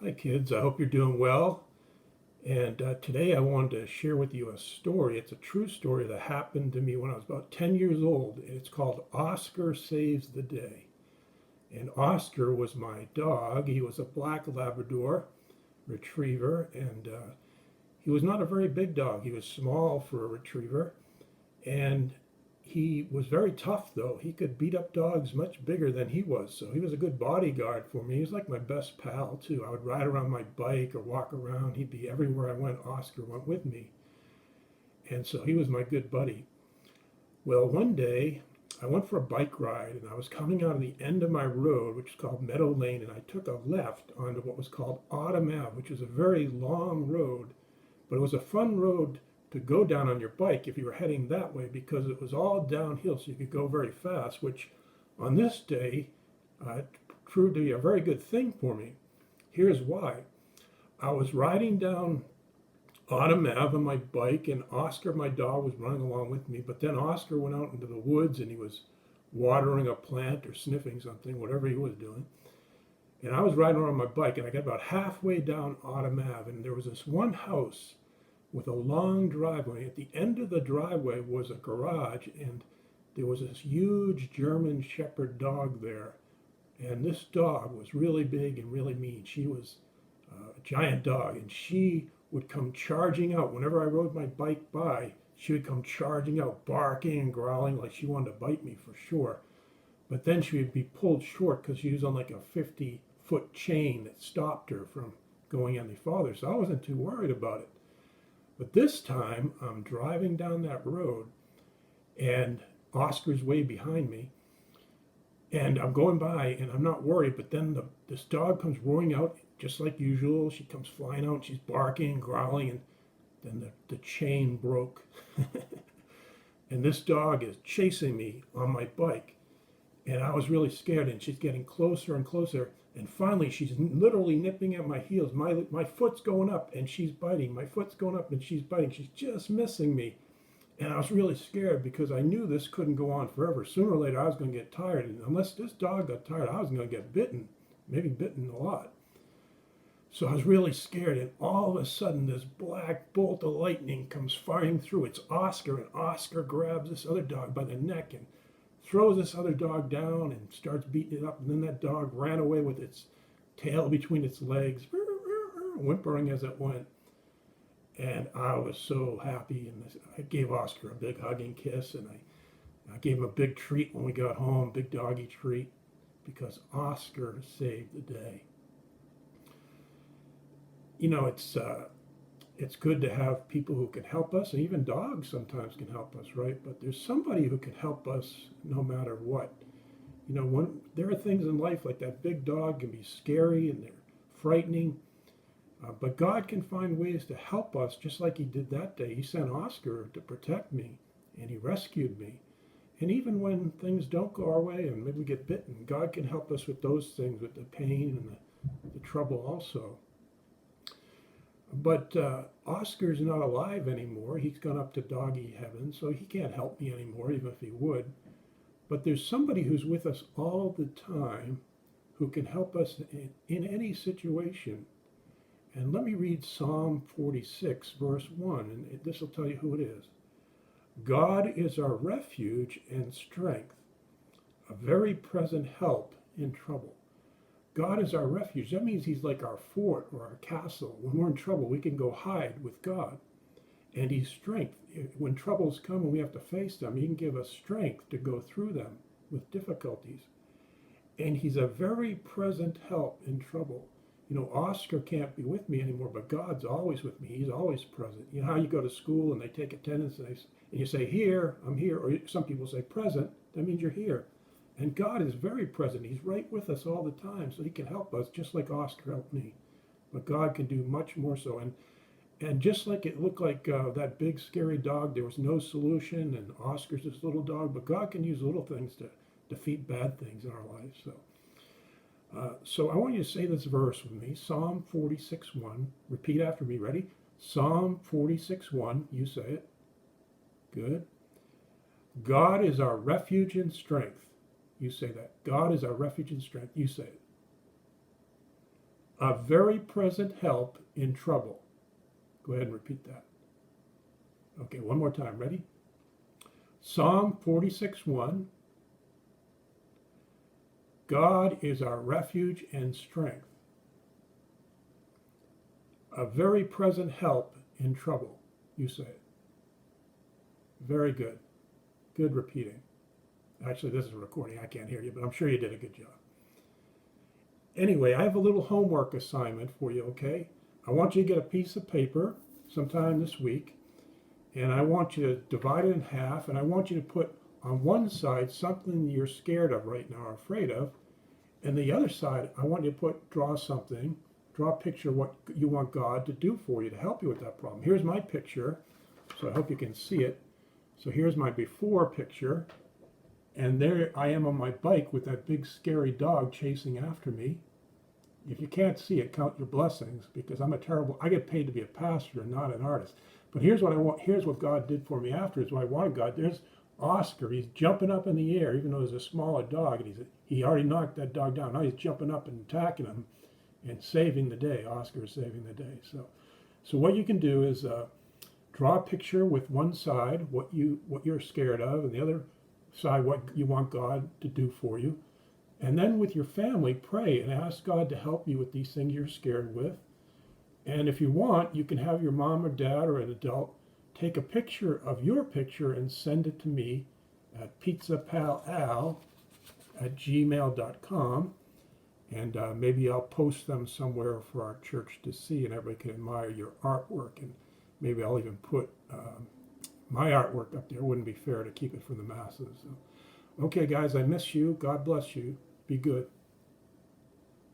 Hi, kids. I hope you're doing well. And today I wanted to share with you a story. It's a true story that happened to me when I was about 10 years old. It's called Oscar Saves the Day. And Oscar was my dog. He was a black Labrador retriever. And he was not a very big dog. He was small for a retriever. And he was very tough, though. He could beat up dogs much bigger than he was. So he was a good bodyguard for me. He was like my best pal, too. I would ride around my bike or walk around. He'd be everywhere I went. Oscar went with me. And so he was my good buddy. Well, one day I went for a bike ride and I was coming out of the end of my road, which is called Meadow Lane, and I took a left onto what was called Autumn Ave, which was a very long road, but it was a fun road to go down on your bike if you were heading that way because it was all downhill, so you could go very fast, which on this day proved to be a very good thing for me. Here's why. I was riding down Autumn Ave on my bike, and Oscar, my dog, was running along with me. But then Oscar went out into the woods and he was watering a plant or sniffing something, whatever he was doing. And I was riding around my bike, and I got about halfway down Autumn Ave, and there was this one house with a long driveway. At the end of the driveway was a garage, and there was this huge German Shepherd dog there. And this dog was really big and really mean. She was a giant dog, and she would come charging out. Whenever I rode my bike by, she would come charging out, barking and growling like she wanted to bite me for sure. But then she would be pulled short because she was on like a 50-foot chain that stopped her from going any farther. So I wasn't too worried about it. But this time I'm driving down that road and Oscar's way behind me. And I'm going by and I'm not worried, but then this dog comes roaring out just like usual. She comes flying out and she's barking and growling, and then the chain broke. And this dog is chasing me on my bike. And I was really scared, and she's getting closer and closer. And finally, she's literally nipping at my heels. My foot's going up and she's biting. My foot's going up and she's biting. She's just missing me. And I was really scared because I knew this couldn't go on forever. Sooner or later, I was going to get tired. And unless this dog got tired, I was going to get bitten, maybe bitten a lot. So I was really scared. And all of a sudden, this black bolt of lightning comes firing through. It's Oscar. And Oscar grabs this other dog by the neck and throws this other dog down and starts beating it up. And then that dog ran away with its tail between its legs, whimpering as it went. And I was so happy. And I gave Oscar a big hug and kiss. And I gave him a big treat when we got home, big doggy treat, because Oscar saved the day. You know, it's good to have people who can help us, and even dogs sometimes can help us, right? But there's somebody who can help us no matter what. You know, there are things in life like that big dog can be scary and they're frightening, but God can find ways to help us just like he did that day. He sent Oscar to protect me, and he rescued me. And even when things don't go our way and maybe we get bitten, God can help us with those things, with the pain and the trouble also. But Oscar's not alive anymore. He's gone up to doggy heaven, so he can't help me anymore, even if he would. But there's somebody who's with us all the time who can help us in any situation. And let me read Psalm 46, verse 1, and this will tell you who it is. God is our refuge and strength, a very present help in trouble. God is our refuge. That means he's like our fort or our castle. When we're in trouble, we can go hide with God. And he's strength. When troubles come and we have to face them, he can give us strength to go through them with difficulties. And he's a very present help in trouble. You know, Oscar can't be with me anymore, but God's always with me. He's always present. You know how you go to school and they take attendance and you say, here, I'm here. Or some people say present. That means you're here. And God is very present. He's right with us all the time, so he can help us just like Oscar helped me. But God can do much more so. And just like it looked like that big scary dog, there was no solution, and Oscar's this little dog, but God can use little things to defeat bad things in our lives. So I want you to say this verse with me, Psalm 46:1. Repeat after me. Ready? Psalm 46:1. You say it. Good. God is our refuge and strength. You say that. God is our refuge and strength. You say it. A very present help in trouble. Go ahead and repeat that. Okay, one more time. Ready? Psalm 46:1. God is our refuge and strength, a very present help in trouble. You say it. Very good. Good repeating. Actually, this is a recording. I can't hear you, but I'm sure you did a good job. Anyway, I have a little homework assignment for you, okay? I want you to get a piece of paper sometime this week, and I want you to divide it in half, and I want you to put on one side something you're scared of right now or afraid of, and the other side, I want you to draw a picture of what you want God to do for you to help you with that problem. Here's my picture, so I hope you can see it. So here's my before picture, and there I am on my bike with that big scary dog chasing after me. If you can't see it, count your blessings, because I get paid to be a pastor and not an artist. But here's what I want. Here's what God did for me after. Is what I wanted God. There's Oscar. He's jumping up in the air, even though there's a smaller dog, and he already knocked that dog down. Now he's jumping up and attacking him and saving the day. Oscar is saving the day. So what you can do is draw a picture with one side what you're scared of, and the other side what you want God to do for you. And then with your family, pray and ask God to help you with these things you're scared with. And if you want, you can have your mom or dad or an adult take a picture of your picture and send it to me at pizzapalal@gmail.com. And maybe I'll post them somewhere for our church to see, and everybody can admire your artwork. And maybe I'll even put my artwork up there. It wouldn't be fair to keep it from the masses. So, okay, guys, I miss you. God bless you. Be good.